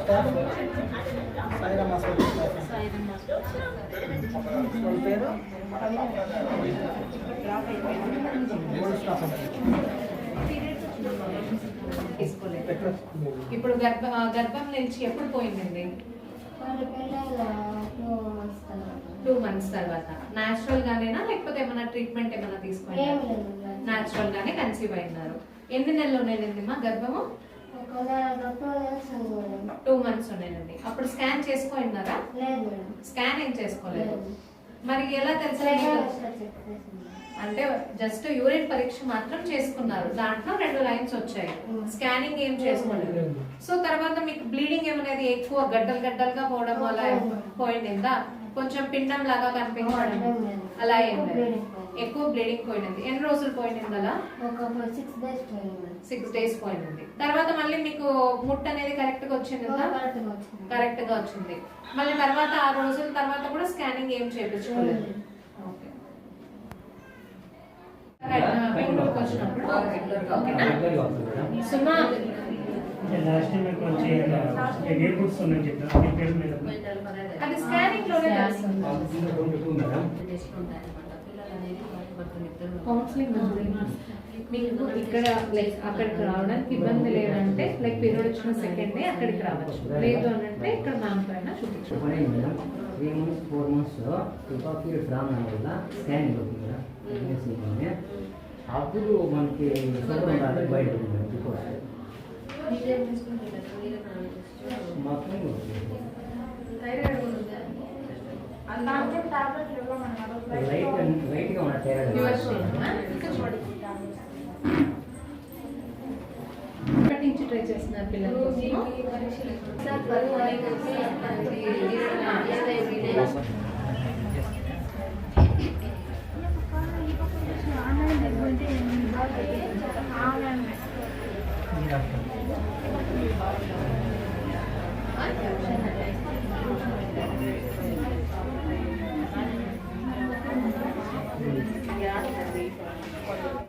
Staff Sairam hospital staff. వాళ్ళ పేరు gold staff అండి. ఇప్పుడు గర్భం నుంచి ఎప్పుడు పోయిందండి? 2 months తర్వాత. న్యాచురల్ గానేనా లేకపోతే ఏమైనా ట్రీట్మెంట్ ఏమైనా తీసుకున్నారా? న్యాచురల్ గానే కన్సీవ్ అయినారు. ఎన్ని నెలలు ఉన్నాయండి మా గర్భము? 2 months ఉన్నాయండి. అప్పుడు స్కాన్ చేసుకోయినారా? స్కాన్ ఏం చేసుకోలేదు. మరి ఎలా తెలుసు? అంటే జస్ట్ యూరిన్ పరీక్ష మాత్రం చేసుకున్నారు, దాంట్లో 2 లైన్స్ వచ్చాయి, స్కానింగ్ ఏం చేసుకోలేదు. సో తర్వాత మీకు బ్లీడింగ్ ఏమనేది ఎక్కువ గడ్డలుగా పోవడం అలా పోయిందా? కొంచెం పిండం లాగా కనిపించడం అలా ఏం లేదు, ఎక్కువ బ్లీడింగ్ పోయింది. ఎన్ని రోజులు పోయింది అలా? 6 days పోయింది. తర్వాత మళ్ళీ మీకు ముట్ట అనేది కరెక్ట్ గా వచ్చింది కదా? కరెక్ట్ గా వచ్చింది. మళ్ళీ తర్వాత 6 రోజుల తర్వాత కూడా స్కానింగ్ ఏం చేయించుకోలేదు. అది స్కానింగ్ లోనే కౌన్సిలింగ్ మీకు ఇక్కడ లైక్ అక్కడికి రావడానికి ఇబ్బంది లేదంటే లైక్ పీరియడ్ వచ్చిన సెకండ్ డే అక్కడికి రావచ్చు, లేదు అని అంటే ఇక్కడ మ్యామ్ పైన చూపించుకోవాలి. 3 months 4 months పీరియడ్ రావడం వల్ల స్కానింగ్ అవుతుంది కదా, అప్పుడు మనకి బయట లైట్గా ఉన్న ఇక్కడి నుంచి ట్రై చేస్తున్నారు పిల్లలు.